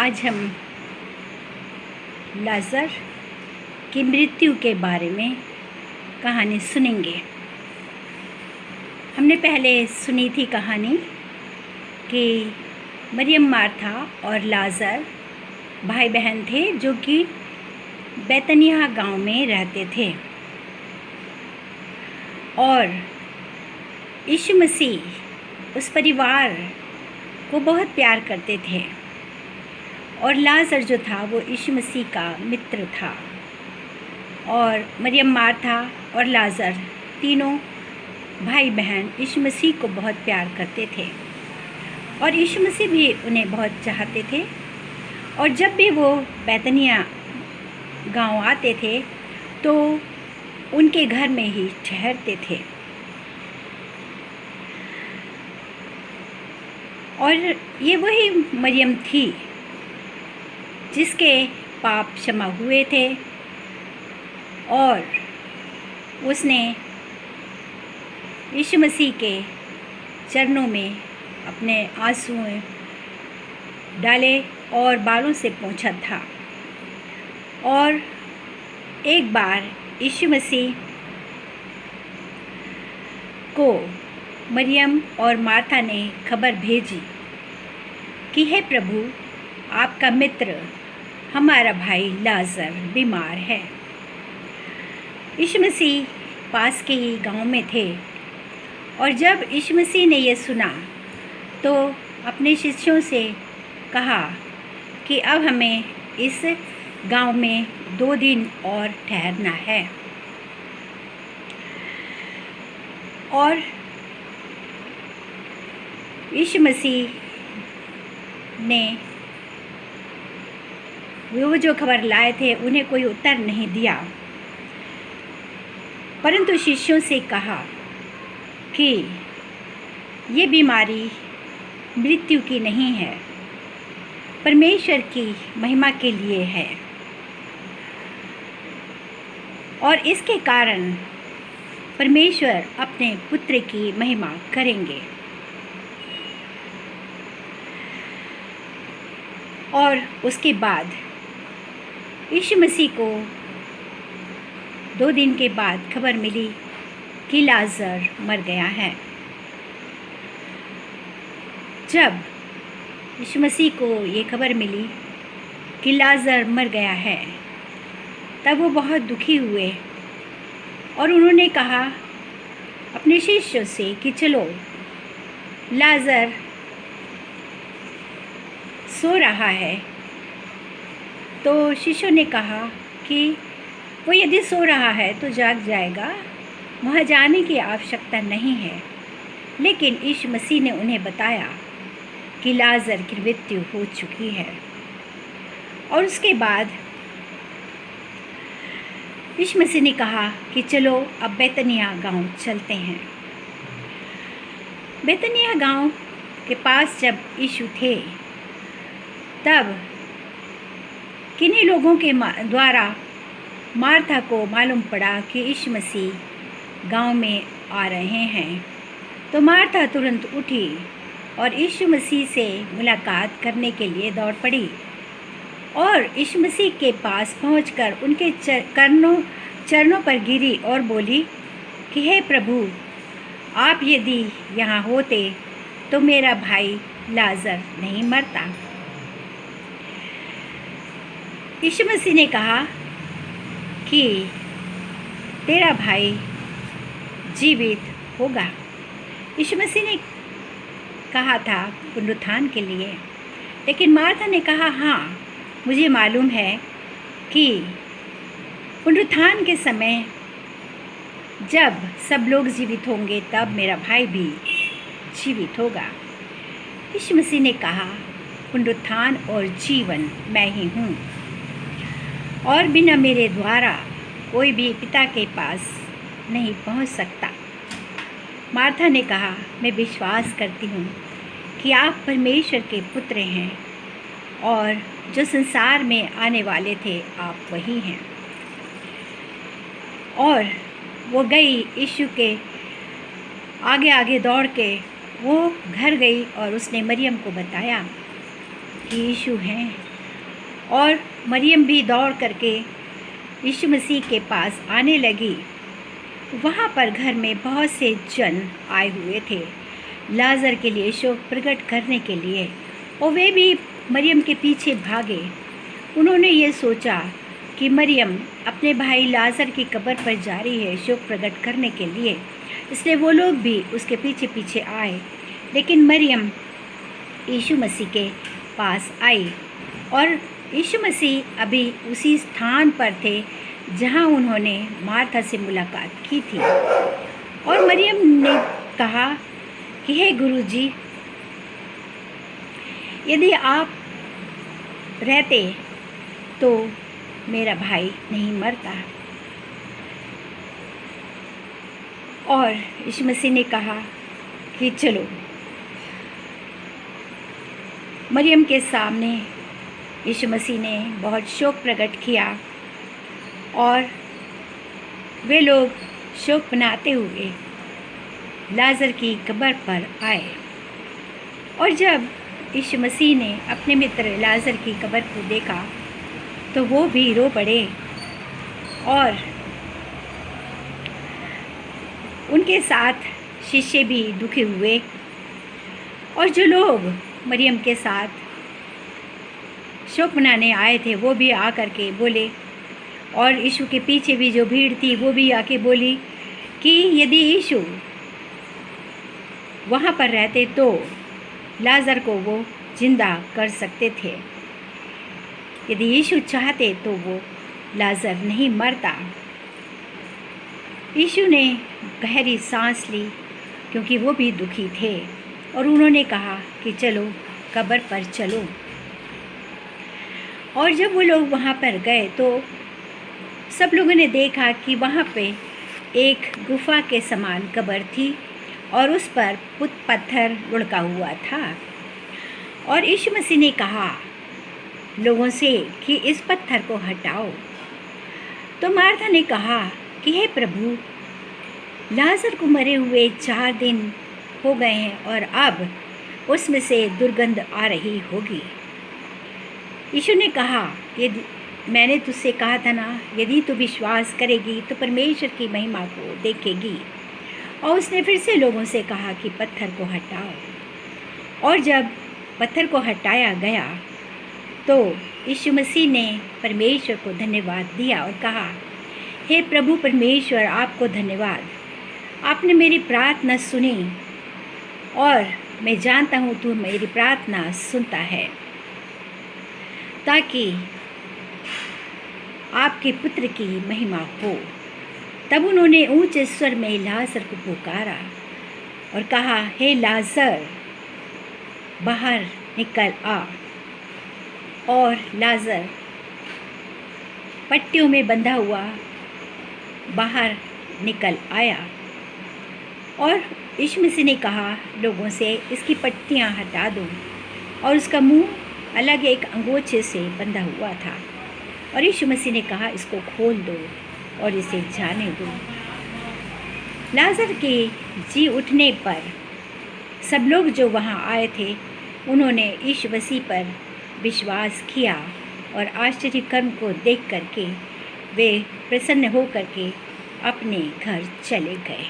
आज हम लाज़र की मृत्यु के बारे में कहानी सुनेंगे। हमने पहले सुनी थी कहानी कि मरियम, मार्था और लाज़र भाई बहन थे जो कि बैतनिय्याह गांव में रहते थे और यीशु मसीह उस परिवार को बहुत प्यार करते थे और लाज़र जो था वो यीशु मसीह का मित्र था। और मरियम, मार्था और लाज़र तीनों भाई बहन यीशु मसीह को बहुत प्यार करते थे और यीशु मसीह भी उन्हें बहुत चाहते थे। और जब भी वो बैतनिय्याह गांव आते थे तो उनके घर में ही ठहरते थे। और ये वही मरियम थी जिसके पाप क्षमा हुए थे और उसने यीशु मसीह के चरणों में अपने आंसू डाले और बालों से पोंछा था। और एक बार यीशु मसीह को मरियम और मार्था ने खबर भेजी कि हे प्रभु, आपका मित्र हमारा भाई लाज़र बीमार है। यीशु मसीह पास के ही गांव में थे और जब यीशु मसीह ने यह सुना तो अपने शिष्यों से कहा कि अब हमें इस गांव में 2 दिन और ठहरना है। और यीशु मसीह ने वो जो खबर लाए थे उन्हें कोई उत्तर नहीं दिया, परंतु शिष्यों से कहा कि ये बीमारी मृत्यु की नहीं है, परमेश्वर की महिमा के लिए है और इसके कारण परमेश्वर अपने पुत्र की महिमा करेंगे। और उसके बाद यीशु मसीह को 2 दिन के बाद खबर मिली कि लाज़र मर गया है। जब यीशु मसीह को ये खबर मिली कि लाज़र मर गया है तब वो बहुत दुखी हुए और उन्होंने कहा अपने शिष्यों से कि चलो, लाज़र सो रहा है। तो शिष्यों ने कहा कि वो यदि सो रहा है तो जाग जाएगा, वहाँ जाने की आवश्यकता नहीं है। लेकिन यीशु मसीह ने उन्हें बताया कि लाज़र की मृत्यु हो चुकी है। और उसके बाद यीशु मसीह ने कहा कि चलो अब बैतनिय्याह गांव चलते हैं। बैतनिय्याह गांव के पास जब यीशु थे तब किन्हीं लोगों के द्वारा मार्था को मालूम पड़ा कि यीशु मसीह गांव में आ रहे हैं। तो मार्था तुरंत उठी और यीशु मसीह से मुलाकात करने के लिए दौड़ पड़ी और यीशु मसीह के पास पहुंचकर उनके चरणों पर गिरी और बोली कि हे प्रभु, आप यदि यहाँ होते तो मेरा भाई लाज़र नहीं मरता। यीशु मसीह ने कहा कि तेरा भाई जीवित होगा। यीशु मसीह ने कहा था पुनरुत्थान के लिए, लेकिन मार्था ने कहा हाँ, मुझे मालूम है कि पुनरुत्थान के समय जब सब लोग जीवित होंगे तब मेरा भाई भी जीवित होगा। यीशु मसीह ने कहा पुनरुत्थान और जीवन मैं ही हूँ और बिना मेरे द्वारा कोई भी पिता के पास नहीं पहुंच सकता। मार्था ने कहा मैं विश्वास करती हूँ कि आप परमेश्वर के पुत्र हैं और जो संसार में आने वाले थे आप वही हैं। और वो गई यीशु के आगे आगे दौड़ के वो घर गई और उसने मरियम को बताया कि यीशु हैं और मरियम भी दौड़ करके यीशु मसीह के पास आने लगी। वहाँ पर घर में बहुत से जन आए हुए थे लाजर के लिए शोक प्रकट करने के लिए, और वे भी मरियम के पीछे भागे। उन्होंने ये सोचा कि मरियम अपने भाई लाजर की कब्र पर जा रही है शोक प्रकट करने के लिए, इसलिए वो लोग भी उसके पीछे पीछे आए। लेकिन मरियम यीशु मसीह के पास आई, और यीशु मसीह अभी उसी स्थान पर थे जहाँ उन्होंने मार्था से मुलाकात की थी। और मरियम ने कहा कि हे गुरुजी, यदि आप रहते तो मेरा भाई नहीं मरता। और यीशु मसीह ने कहा कि चलो। मरियम के सामने यीशु मसीह ने बहुत शोक प्रकट किया, और वे लोग शोक मनाते हुए लाजर की कब्र पर आए। और जब यीशु मसीह ने अपने मित्र लाजर की कब्र को देखा तो वो भी रो पड़े, और उनके साथ शिष्य भी दुखी हुए। और जो लोग मरियम के साथ शोक मनाने आए थे वो भी आ कर के बोले, और यीशु के पीछे भी जो भीड़ थी वो भी आके बोली कि यदि यीशु वहाँ पर रहते तो लाजर को वो जिंदा कर सकते थे। यदि यीशु चाहते तो वो लाजर नहीं मरता। यीशु ने गहरी सांस ली क्योंकि वो भी दुखी थे, और उन्होंने कहा कि चलो कब्र पर चलो। और जब वो लोग वहाँ पर गए तो सब लोगों ने देखा कि वहाँ पे एक गुफा के समान कब्र थी, और उस पर पत्थर लुढ़का हुआ था। और यीशु मसीह ने कहा लोगों से कि इस पत्थर को हटाओ। तो मार्था ने कहा कि हे प्रभु, लाजर को मरे हुए 4 दिन हो गए हैं, और अब उसमें से दुर्गंध आ रही होगी। यीशु ने कहा, यदि मैंने तुझसे कहा था ना, यदि तू विश्वास करेगी तो परमेश्वर की महिमा को देखेगी। और उसने फिर से लोगों से कहा कि पत्थर को हटाओ। और जब पत्थर को हटाया गया तो यीशु मसीह ने परमेश्वर को धन्यवाद दिया और कहा, हे प्रभु परमेश्वर, आपको धन्यवाद, आपने मेरी प्रार्थना सुनी, और मैं जानता हूँ तू मेरी प्रार्थना सुनता है, ताकि आपके पुत्र की महिमा हो। तब उन्होंने ऊंचे स्वर में लाजर को पुकारा और कहा, हे लाजर, बाहर निकल आ। और लाजर पट्टियों में बंधा हुआ बाहर निकल आया। और यीशु मसीह ने कहा लोगों से, इसकी पट्टियां हटा दो। और उसका मुंह अलग एक अंगोछे से बंधा हुआ था। और यीशु मसीह ने कहा, इसको खोल दो और इसे जाने दो। लाजर के जी उठने पर सब लोग जो वहाँ आए थे उन्होंने यीशु मसीह पर विश्वास किया, और आश्चर्य कर्म को देख करके वे प्रसन्न हो करके अपने घर चले गए।